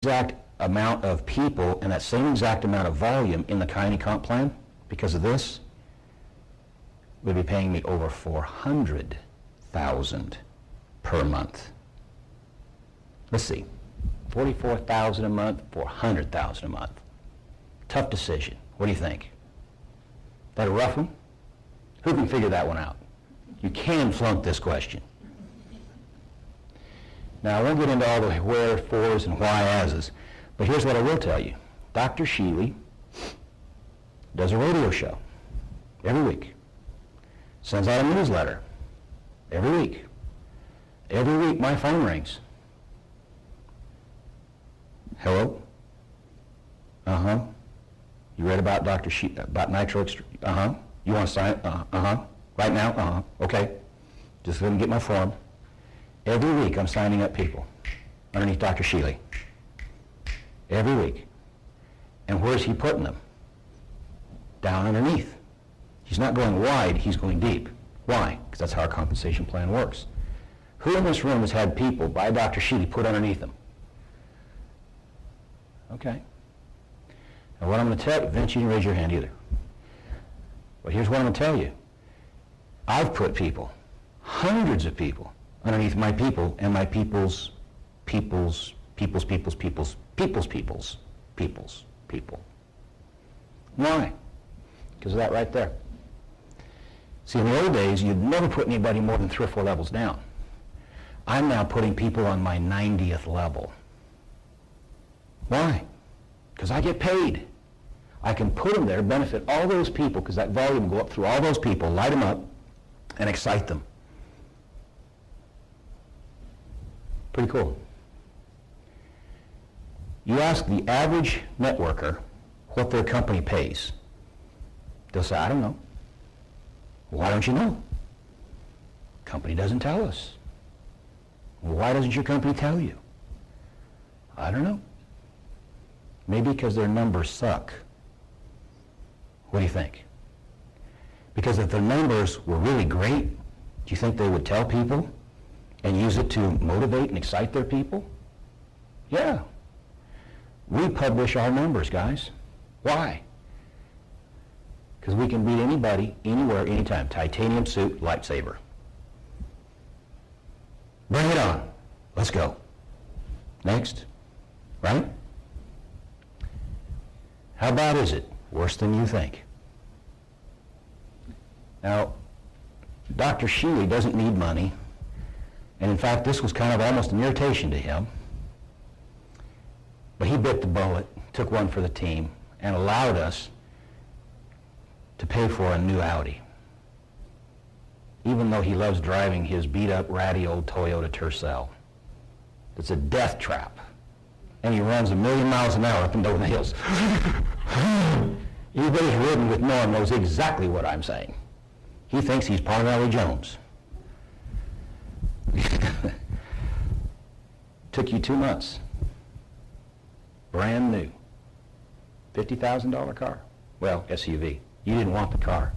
exact amount of people and that same exact amount of volume in the County Comp Plan, because of this, would be paying me over $400,000 per month. Let's see, $44,000 a month, $400,000 a month. Tough decision. What do you think? That a rough one? Who can figure that one out? You can flunk this question. Now, I won't get into all the where, fors, and why as's, but here's what I will tell you. Dr. Sheely does a radio show every week, sends out a newsletter every week. Every week my phone rings. Hello? Uh-huh. You read about Dr. about nitro? Uh-huh. You want to sign? Uh-huh. Right now? Uh-huh. Okay. Just let me get my form. Every week I'm signing up people underneath Dr. Sheely. Every week. And where's he putting them? Down underneath. He's not going wide, he's going deep. Why? Because that's how our compensation plan works. Who in this room has had people by Dr. Sheely put underneath them? Okay. Now what I'm going to tell you, Vince, you didn't raise your hand either. But here's what I'm going to tell you. I've put people, hundreds of people, underneath my people and my people's people. Why? Because of that right there. See, in the old days, you'd never put anybody more than 3 or 4 levels down. I'm now putting people on my 90th level. Why? Because I get paid. I can put them there, benefit all those people, because that volume will go up through all those people, light them up, and excite them. Pretty cool. You ask the average networker what their company pays. They'll say, I don't know. Why don't you know? Company doesn't tell us. Why doesn't your company tell you? I don't know. Maybe because their numbers suck. What do you think? Because if their numbers were really great, do you think they would tell people and use it to motivate and excite their people? Yeah. We publish our numbers, guys. Why? Because we can beat anybody, anywhere, anytime. Titanium suit, lightsaber. Bring it on. Let's go. Next. Right? How bad is it? Worse than you think. Now, Dr. Sheely doesn't need money. And in fact, this was kind of almost an irritation to him. But he bit the bullet, took one for the team, and allowed us to pay for a new Audi. Even though he loves driving his beat-up, ratty old Toyota Tercel. It's a death trap. And he runs 1,000,000 miles an hour up and down the hills. Anybody who's ridden with Norm knows exactly what I'm saying. He thinks he's Parnelli Jones. Took you 2 months. Brand new. $50,000 car. Well, SUV. You didn't want the car.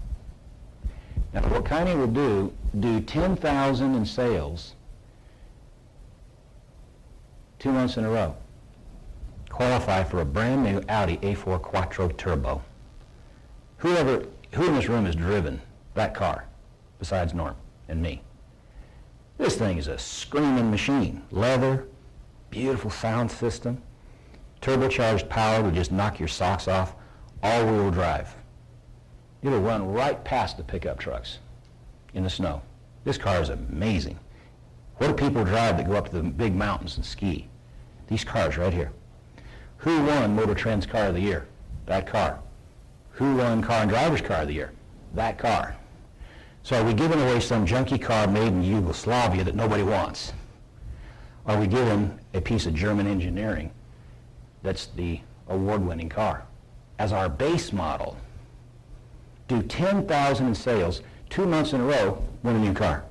Now, what County will do 10,000 in sales 2 months in a row. Qualify for a brand new Audi A4 Quattro Turbo. Who in this room has driven that car besides Norm and me? This thing is a screaming machine. Leather, beautiful sound system, turbocharged power would just knock your socks off, all-wheel drive. It'll run right past the pickup trucks in the snow. This car is amazing. What do people drive that go up to the big mountains and ski? These cars right here. Who won Motor Trend's Car of the Year? That car. Who won Car and Driver's Car of the Year? That car. So are we giving away some junky car made in Yugoslavia that nobody wants? Are we giving a piece of German engineering that's the award-winning car as our base model? Do 10,000 in sales 2 months in a row, win a new car.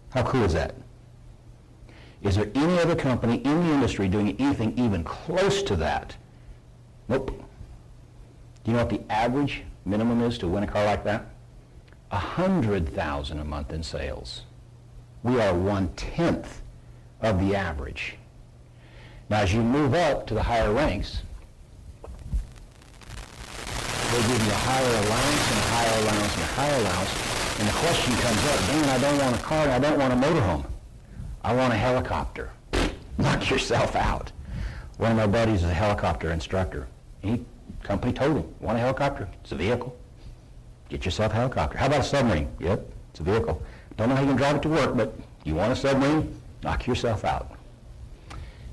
How cool is that? Is there any other company in the industry doing anything even close to that? Nope. Do you know what the average minimum is to win a car like that? 100,000 a month in sales. We are 1/10 of the average. Now, as you move up to the higher ranks, they give you a higher allowance and a higher allowance and a higher allowance. And the question comes up, man, I don't want a car, I don't want a motorhome. I want a helicopter. Knock yourself out. One of my buddies is a helicopter instructor. Company told him, want a helicopter? It's a vehicle. Get yourself a helicopter. How about a submarine? Yep, it's a vehicle. Don't know how you can drive it to work, but you want a submarine? Knock yourself out.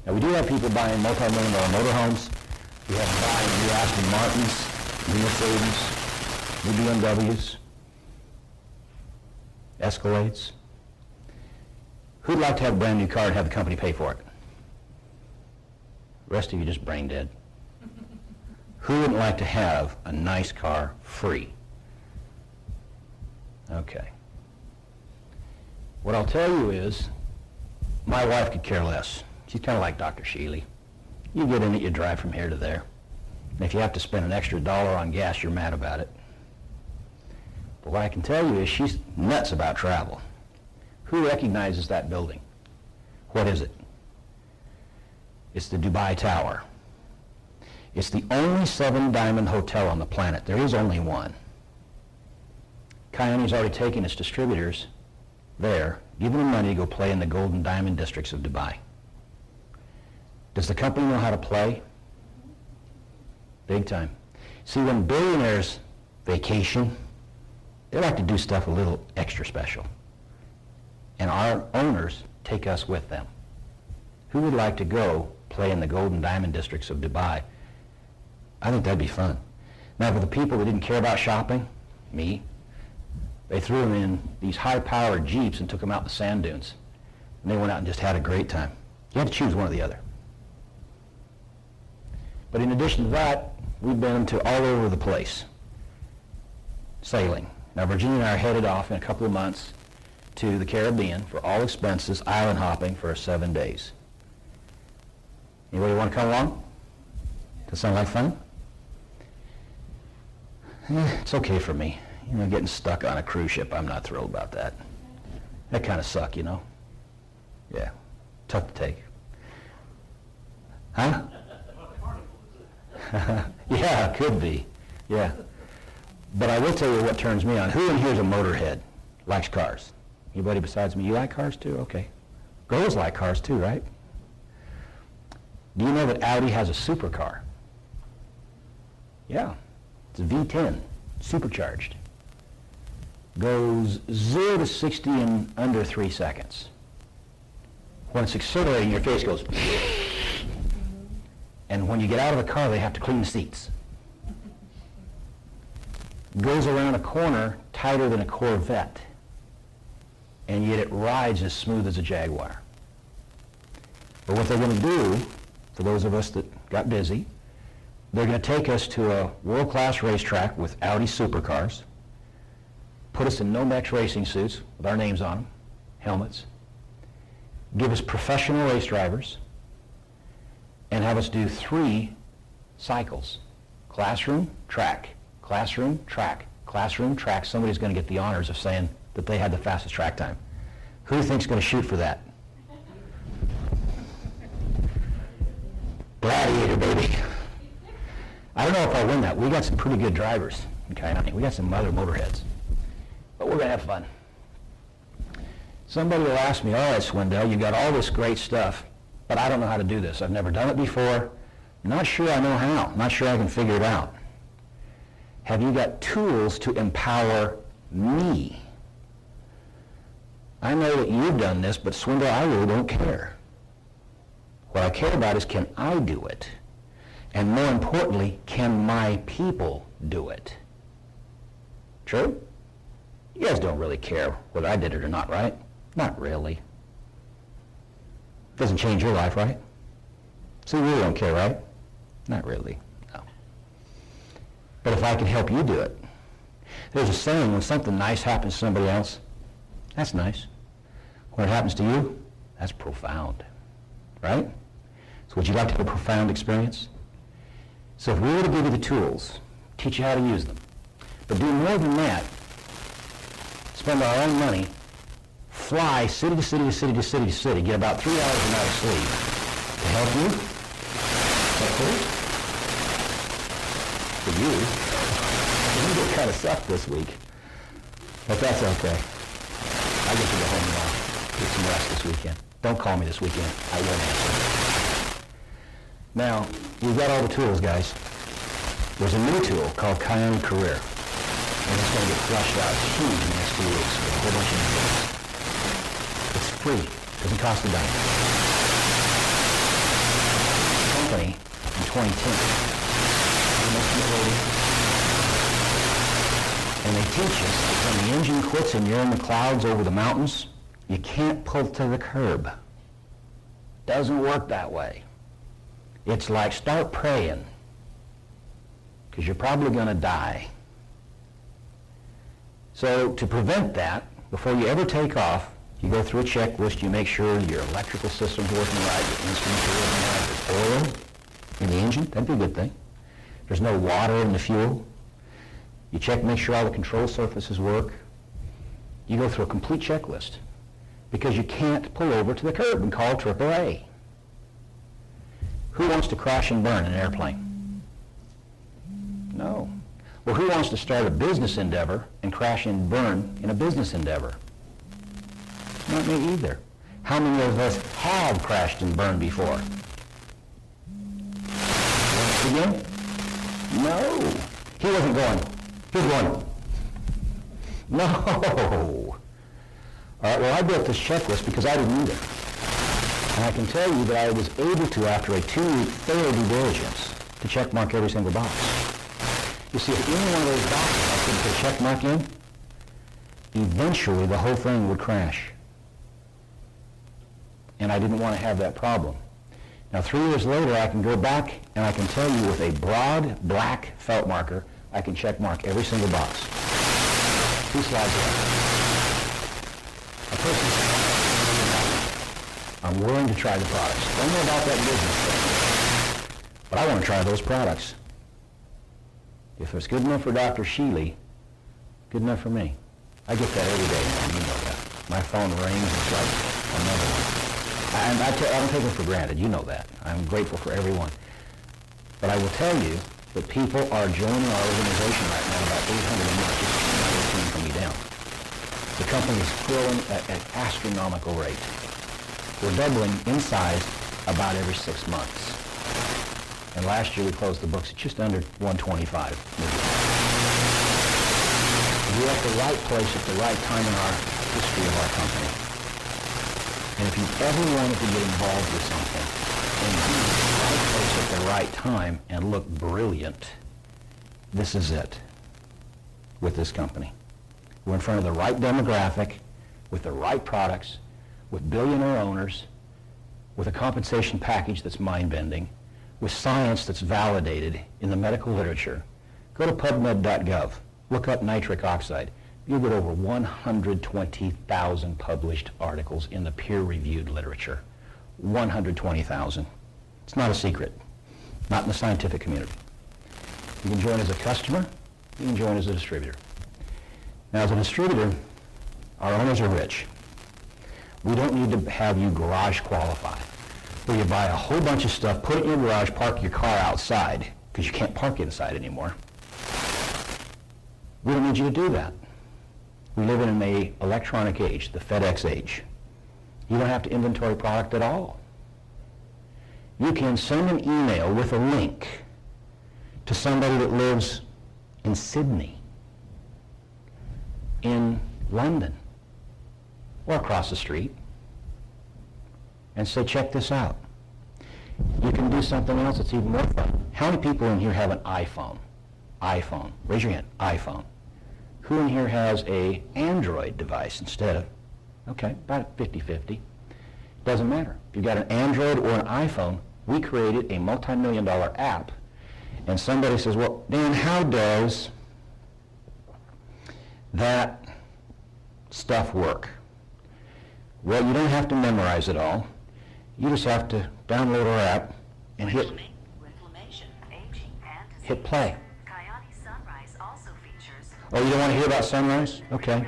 Now, we do have people buying multi-million-dollar motorhomes. We have them buying new Aston Martins, new Mercedes, new BMWs, Escalades. Who'd like to have a brand new car and have the company pay for it? The rest of you just brain dead. Who wouldn't like to have a nice car free? Okay. What I'll tell you is, my wife could care less. She's kind of like Dr. Sheely. You get in it, you drive from here to there. And if you have to spend an extra $1 on gas, you're mad about it. But what I can tell you is she's nuts about travel. Who recognizes that building? What is it? It's the Dubai Tower. It's the only 7-diamond hotel on the planet. There is only one. Kioni's already taken its distributors there, giving them money to go play in the gold and diamond districts of Dubai. Does the company know how to play? Big time. See, when billionaires vacation, they like to do stuff a little extra special. And our owners take us with them. Who would like to go play in the gold and diamond districts of Dubai? I think that'd be fun. Now, for the people that didn't care about shopping, me, they threw them in these high-powered Jeeps and took them out in the sand dunes. And they went out and just had a great time. You had to choose one or the other. But in addition to that, we've been to all over the place, sailing. Now, Virginia and I are headed off in a couple of months to the Caribbean for all expenses, island hopping for 7 days. Anybody want to come along? Does that sound like fun? It's okay for me. You know, getting stuck on a cruise ship, I'm not thrilled about that. That kind of suck, you know? Yeah, tough to take. Huh? Yeah, could be. Yeah. But I will tell you what turns me on. Who in here is a motorhead? Likes cars? Anybody besides me? You like cars too? Okay. Girls like cars too, right? Do you know that Audi has a supercar? Yeah. It's a V10, supercharged. Goes 0 to 60 in under 3 seconds. When it's accelerating, your face goes... And when you get out of the car, they have to clean the seats. Goes around a corner tighter than a Corvette. And yet it rides as smooth as a Jaguar. But what they're going to do, for those of us that got busy, they're going to take us to a world-class racetrack with Audi supercars, put us in Nomex racing suits with our names on them, helmets, give us professional race drivers, and have us do 3 cycles. Classroom, track, classroom, track, classroom, track. Somebody's going to get the honors of saying that they had the fastest track time. Who do you think's going to shoot for that? Gladiator, baby. I don't know if I'll win that. We got some pretty good drivers in Kioni. We got some other motorheads. But we're going to have fun. Somebody will ask me, all right, SwinDell, you got all this great stuff, but I don't know how to do this. I've never done it before. I'm not sure I know how. I'm not sure I can figure it out. Have you got tools to empower me? I know that you've done this, but SwinDell, I really don't care. What I care about is, can I do it? And more importantly, can my people do it? True? You guys don't really care whether I did it or not, right? Not really. Doesn't change your life, right? So you really don't care, right? Not really, no. But if I can help you do it, there's a saying, when something nice happens to somebody else, that's nice. When it happens to you, that's profound, right? So would you like to have a profound experience? So if we were to give you the tools, teach you how to use them, but do more than that, spend our own money, fly city to city to city to city to city, get about 3 hours a night of sleep, to help you. Is that cool? For you. You get kind of sucked this week. But that's okay. I get to go home now. Get some rest this weekend. Don't call me this weekend. I won't answer. Now, you've got all the tools, guys. There's a new tool called Coyote Career. And it's going to get flushed out huge in the next 2 weeks with a whole bunch of new things. It's free. Doesn't cost a dime. Company in 2010. And they teach us that when the engine quits and you're in the clouds over the mountains, you can't pull to the curb. Doesn't work that way. It's like start praying, because you're probably going to die. So to prevent that, before you ever take off, you go through a checklist, you make sure your electrical system's working right, your instruments are working right, there's oil in the engine, that'd be a good thing. There's no water in the fuel. You check, make sure all the control surfaces work. You go through a complete checklist, because you can't pull over to the curb and call AAA. Who wants to crash and burn in an airplane? No. Well, who wants to start a business endeavor and crash and burn in a business endeavor? Not me either. How many of us have crashed and burned before? Once again? No. He wasn't going. He was going. No. All right, well, I built this checklist because I didn't either. And I can tell you that I was able to, after a 2-week thorough due diligence, to check mark every single box. You see, if any one of those boxes I couldn't put a check mark in, eventually the whole thing would crash. And I didn't want to have that problem. Now, 3 years later, I can go back and I can tell you with a broad black felt marker, I can check mark every single box. 2 slides left. A person says, I'm willing to try the products. Don't know about that business thing, but I want to try those products. If it's good enough for Dr. Sheely, good enough for me. I get that every day, man. You know that. My phone rings, it's like another one. I don't take it for granted. You know that. I'm grateful for everyone. But I will tell you that people are joining our organization right now, about 800 a month, just not from me down. The company is growing at an astronomical rate. We're doubling in size about every 6 months. And last year we closed the books at just under 125 million. We're at the right place at the right time in our history of our company. And if you ever wanted to get involved with something and be in the right place at the right time and look brilliant, this is it with this company. We're in front of the right demographic, with the right products, with billionaire owners, with a compensation package that's mind-bending, with science that's validated in the medical literature. Go to PubMed.gov, look up nitric oxide. You'll get over 120,000 published articles in the peer-reviewed literature. 120,000. It's not a secret, not in the scientific community. You can join as a customer, you can join as a distributor. Now, as a distributor, our owners are rich. We don't need to have you garage qualify, where you buy a whole bunch of stuff, put it in your garage, park your car outside, because you can't park inside anymore. We don't need you to do that. We live in an electronic age, the FedEx age. You don't have to inventory product at all. You can send an email with a link to somebody that lives in Sydney, in London, or across the street, and say, check this out. You can do something else that's even more fun. How many people in here have an iPhone? iPhone. Raise your hand. iPhone. Who in here has a Android device instead of, okay, about 50-50. Doesn't matter. If you've got an Android or an iPhone, we created a multi-million-dollar app, and somebody says, well, Dan, how does that stuff work? Well, you don't have to memorize it all. You just have to download our app and hit play. Oh, you don't want to hear about sunrise? Okay.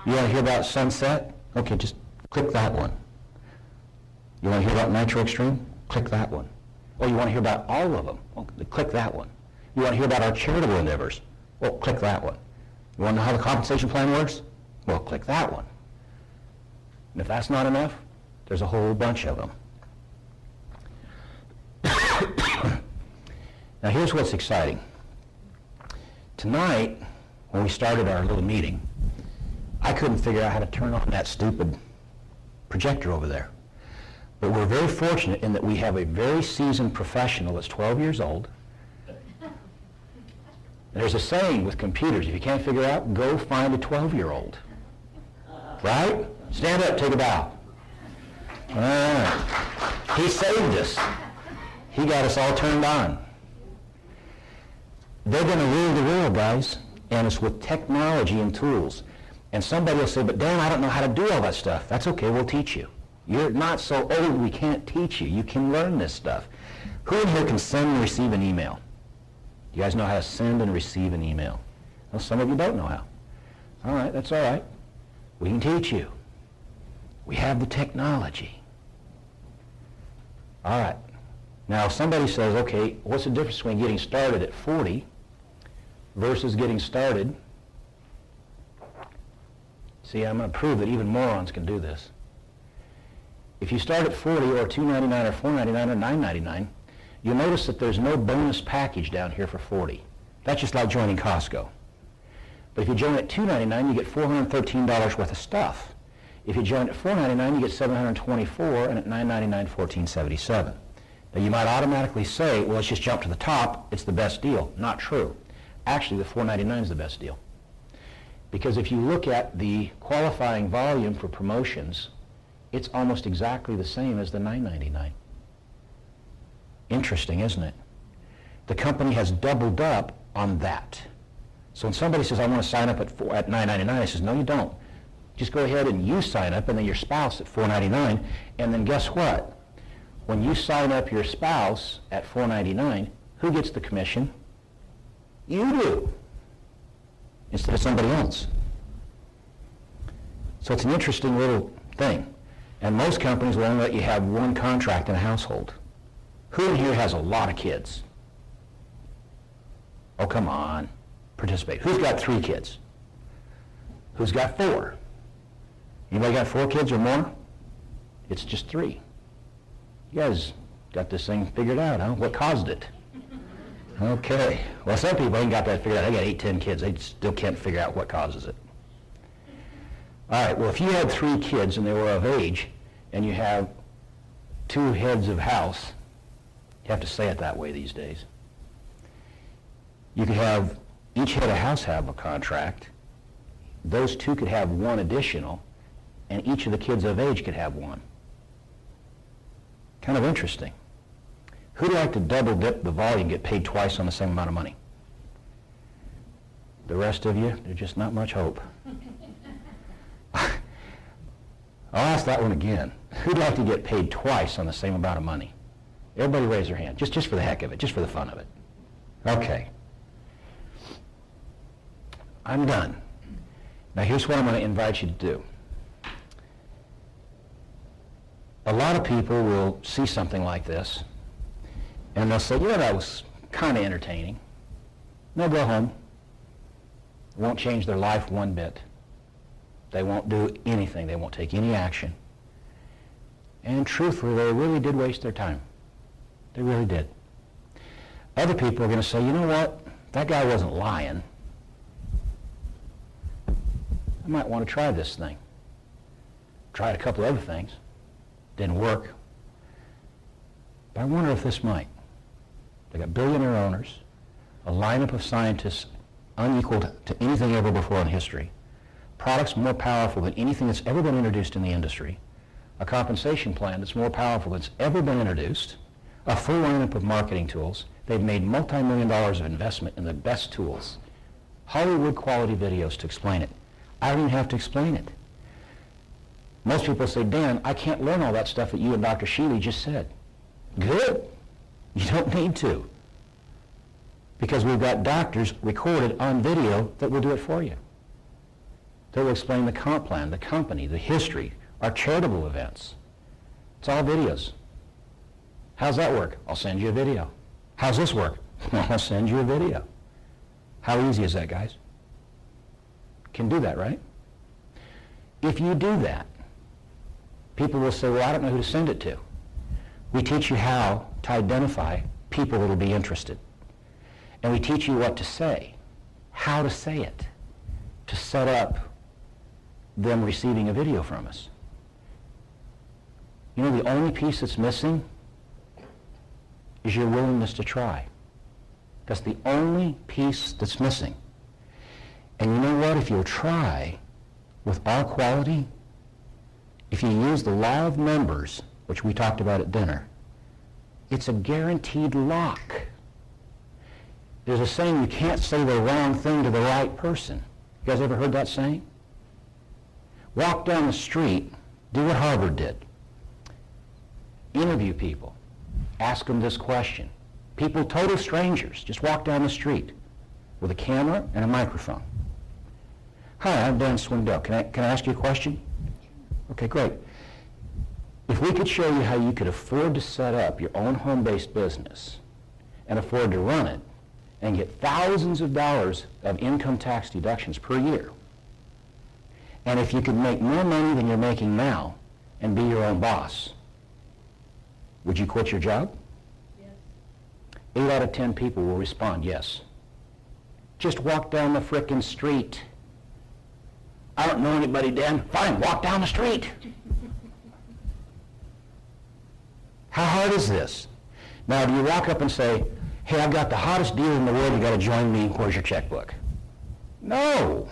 You want to hear about sunset? Okay, just click that one. You want to hear about Nitro Extreme? Click that one. Or you want to hear about all of them? Well, click that one. You want to hear about our charitable endeavors? Well, click that one. You want to know how the compensation plan works? Well, click that one. And if that's not enough, there's a whole bunch of them. Now here's what's exciting. Tonight, when we started our little meeting, I couldn't figure out how to turn on that stupid projector over there. But we're very fortunate in that we have a very seasoned professional that's 12 years old. There's a saying with computers, if you can't figure out, go find a 12-year-old. Right? Stand up, take a bow. All right. He saved us. He got us all turned on. They're going to rule the world, guys, and it's with technology and tools. And somebody will say, but Dan, I don't know how to do all that stuff. That's okay, we'll teach you. You're not so old we can't teach you. You can learn this stuff. Who in here can send and receive an email? You guys know how to send and receive an email? Well, some of you don't know how. All right, that's all right. We can teach you. We have the technology. All right. Now, if somebody says, okay, what's the difference between getting started at 40 versus getting started? See, I'm going to prove that even morons can do this. If you start at 40 or $2.99 or $4.99 or $9.99, you'll notice that there's no bonus package down here for 40. That's just like joining Costco. But if you join at $2.99, you get $413 worth of stuff. If you join at $4.99, you get $724, and at $9.99, $1477. Now, you might automatically say, well, let's just jump to the top. It's the best deal. Not true. Actually, the $4.99 is the best deal. Because if you look at the qualifying volume for promotions, it's almost exactly the same as the $9.99. Interesting, isn't it? The company has doubled up on that. So when somebody says, I want to sign up at $9.99, I says, no, you don't. Just go ahead and you sign up, and then your spouse at $4.99, and then guess what? When you sign up your spouse at $4.99, who gets the commission? You do, instead of somebody else. So it's an interesting little thing. And most companies will only let you have one contract in a household. Who in here has a lot of kids? Oh, come on. Participate. Who's got 3 kids? Who's got 4? Anybody got 4 kids or more? It's just 3. You guys got this thing figured out, huh? What caused it? Okay. Well, some people ain't got that figured out. They got 8, 10 kids. They still can't figure out what causes it. All right. Well, if you had 3 kids and they were of age, and you have 2 heads of house, you have to say it that way these days. You could have each head of house have a contract. Those 2 could have 1 additional, and each of the kids of age could have 1. Kind of interesting. Who'd like to double dip the volume, get paid twice on the same amount of money? The rest of you, there's just not much hope. I'll ask that one again. Who'd like to get paid twice on the same amount of money? Everybody raise their hand, just for the heck of it, just for the fun of it. Okay. I'm done. Now here's what I'm going to invite you to do. A lot of people will see something like this, and they'll say, yeah, that was kind of entertaining. And they'll go home. It won't change their life one bit. They won't do anything. They won't take any action. And truthfully, they really did waste their time. They really did. Other people are going to say, you know what? That guy wasn't lying. I might want to try this thing. Tried a couple other things. Didn't work. But I wonder if this might. They got billionaire owners, a lineup of scientists unequaled to anything ever before in history, products more powerful than anything that's ever been introduced in the industry, a compensation plan that's more powerful than it's ever been introduced, a full lineup of marketing tools. They've made multi-million dollars of investment in the best tools, Hollywood quality videos to explain it. I don't even have to explain it. Most people say, Dan, I can't learn all that stuff that you and Dr. Sheely just said. Good. You don't need to. Because we've got doctors recorded on video that will do it for you. They will explain the comp plan, the company, the history, our charitable events. It's all videos. How's that work? I'll send you a video. How's this work? I'll send you a video. How easy is that, guys? Can do that, right? If you do that, people will say, well, I don't know who to send it to. We teach you how to identify people that will be interested. And we teach you what to say, how to say it, to set up them receiving a video from us. You know, the only piece that's missing is your willingness to try. That's the only piece that's missing. And you know what? If you'll try with our quality, if you use the law of numbers, which we talked about at dinner, it's a guaranteed lock. There's a saying, you can't say the wrong thing to the right person. You guys ever heard that saying? Walk down the street, do what Harvard did. Interview people. Ask them this question. People, total strangers, just walk down the street with a camera and a microphone. Hi, I'm Dan SwinDell. Can I ask you a question? Okay, great. If we could show you how you could afford to set up your own home-based business and afford to run it and get thousands of dollars of income tax deductions per year, and if you could make more money than you're making now and be your own boss, would you quit your job? Yes. 8 out of 10 people will respond yes. Just walk down the frickin' street. I don't know anybody, Dan. Fine, walk down the street. How hard is this? Now, do you walk up and say, hey, I've got the hottest deal in the world, you got to join me, where's your checkbook? No.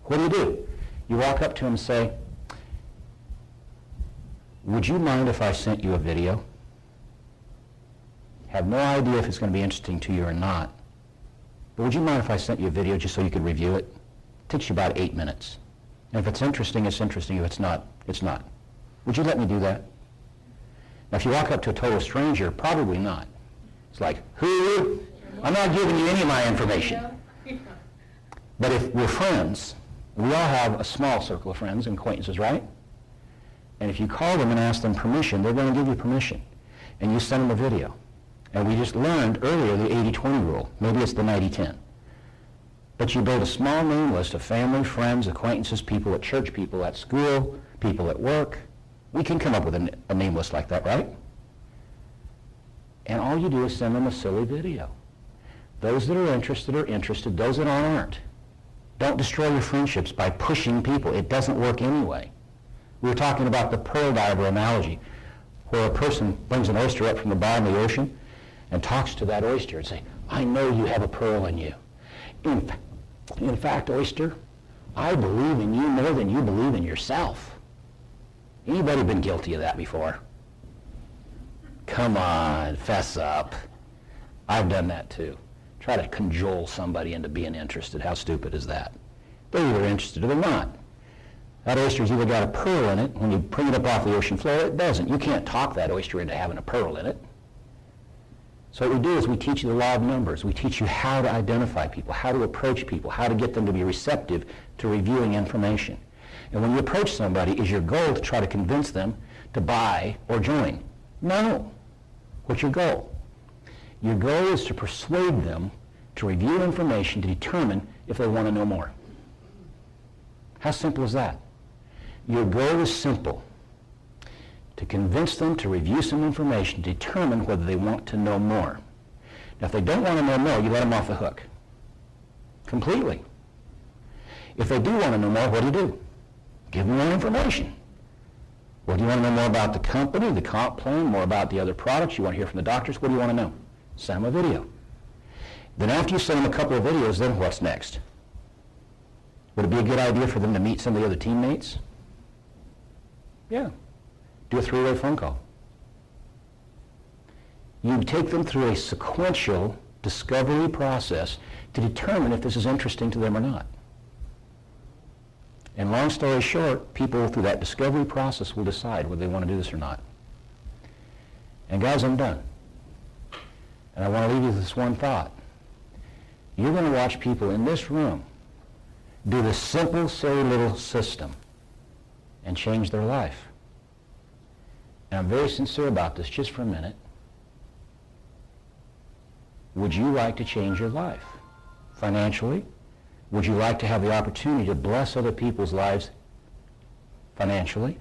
What do? You walk up to him and say, would you mind if I sent you a video? Have no idea if it's going to be interesting to you or not, but would you mind if I sent you a video just so you could review it? It takes you about 8 minutes. And if it's interesting, it's interesting. If it's not, it's not. Would you let me do that? Now, if you walk up to a total stranger, probably not. It's like, who? I'm not giving you any of my information. But if we're friends, we all have a small circle of friends and acquaintances, right? And if you call them and ask them permission, they're going to give you permission. And you send them a video. And we just learned earlier the 80-20 rule. Maybe it's the 90-10. But you build a small name list of family, friends, acquaintances, people at church, people at school, people at work. We can come up with a name list like that, right? And all you do is send them a silly video. Those that are interested are interested. Those that aren't. Don't destroy your friendships by pushing people. It doesn't work anyway. We were talking about the pearl diver analogy, where a person brings an oyster up from the bottom of the ocean and talks to that oyster and say, I know you have a pearl in you. In fact, oyster, I believe in you more than you believe in yourself. Anybody been guilty of that before? Come on, fess up. I've done that too. Try to cajole somebody into being interested. How stupid is that? They're either interested or they're not. That oyster's either got a pearl in it. When you bring it up off the ocean floor, it doesn't. You can't talk that oyster into having a pearl in it. So what we do is we teach you the law of numbers. We teach you how to identify people, how to approach people, how to get them to be receptive to reviewing information. And when you approach somebody, is your goal to try to convince them to buy or join? No. What's your goal? Your goal is to persuade them to review information to determine if they want to know more. How simple is that? Your goal is simple. To convince them to review some information, determine whether they want to know more. Now, if they don't want to know more, you let them off the hook. Completely. If they do want to know more, what do? Give them more information. Well, do you want to know more about the company, the comp plan, more about the other products? You want to hear from the doctors? What do you want to know? Send them a video. Then after you send them a couple of videos, then what's next? Would it be a good idea for them to meet some of the other teammates? Yeah. Do a 3-way phone call. You take them through a sequential discovery process to determine if this is interesting to them or not. And long story short, people through that discovery process will decide whether they want to do this or not. And guys, I'm done. And I want to leave you with this one thought. You're going to watch people in this room do this simple, silly little system and change their life. and I'm very sincere about this, just for a minute, would you like to change your life financially? Would you like to have the opportunity to bless other people's lives financially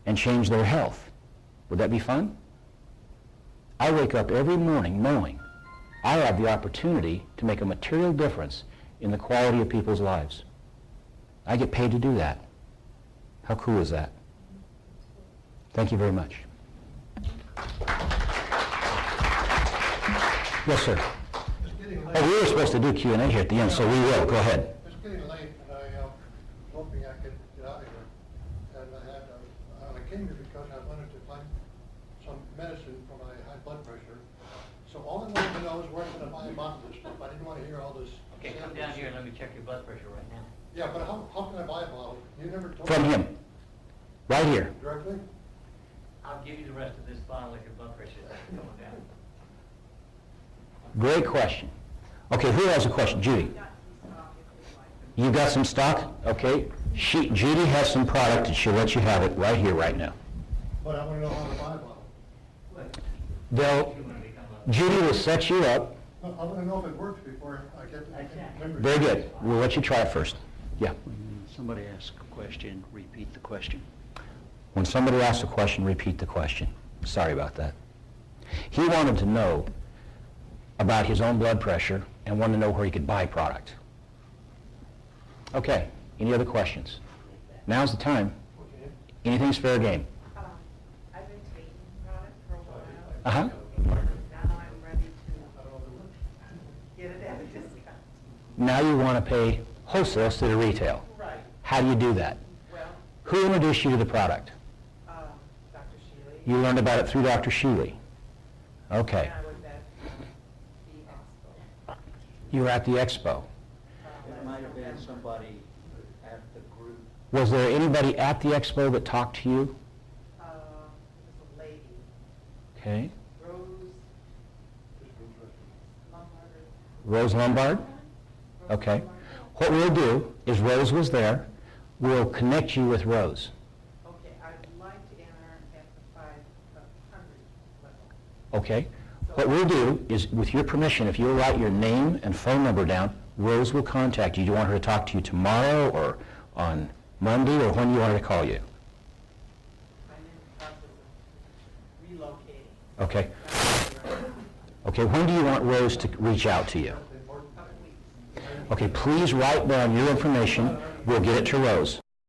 and change their health? Would that be fun? I wake up every morning knowing I have the opportunity to make a material difference in the quality of people's lives. I get paid to do that. How cool is that? Thank you very much. Yes, sir. Oh, we were supposed to do Q&A here at the end, so we will. Go ahead. It's getting late, and I was hoping I could get out of here. And I came here because I wanted to find some medicine for my high blood pressure. So all I wanted to know is where can I buy a bottle of this stuff? I didn't want to hear all this. Okay, come down here and let me check your blood pressure right now. Yeah, but how can I buy a bottle? You never told From me. him. Right here. Directly? I'll give you the rest of this bottle if your blood pressure is going down. Great question. Okay, who has a question? Judy. You got some stock? Okay. Judy has some product and she'll let you have it right here, right now. But I want to know how to buy a bottle. Judy will set you up. I want to know if it works before I get the membership. Very good. We'll let you try it first. Yeah. When somebody asks a question, repeat the question. When somebody asks a question, repeat the question. Sorry about that. He wanted to know about his own blood pressure and wanted to know where he could buy product. Okay, any other questions? Now's the time. Okay. Anything's fair game. I've been taking product for a while. Uh-huh. Now I'm ready to get it at a discount. Now you want to pay wholesale instead of retail. Right. How do you do that? Well, Who introduced you to the product? Dr. Shealy. You learned about it through Dr. Shealy. Okay. And I was at the expo. You were at the expo. It might have been somebody at the group. Was there anybody at the expo that talked to you? It was a lady, Okay. Rose Lombard. Rose Lombard? Rose Okay. Lombard. What we'll do is Rose was there. We'll connect you with Rose. Okay, I'd like to enter at the 500 level. Okay? What we'll do is, with your permission, if you'll write your name and phone number down, Rose will contact you. Do you want her to talk to you tomorrow or on Monday, or when do you want her to call you? I'm in the process of relocating. Okay. Okay, when do you want Rose to reach out to you? Couple weeks. Okay, please write down your information. We'll get it to Rose.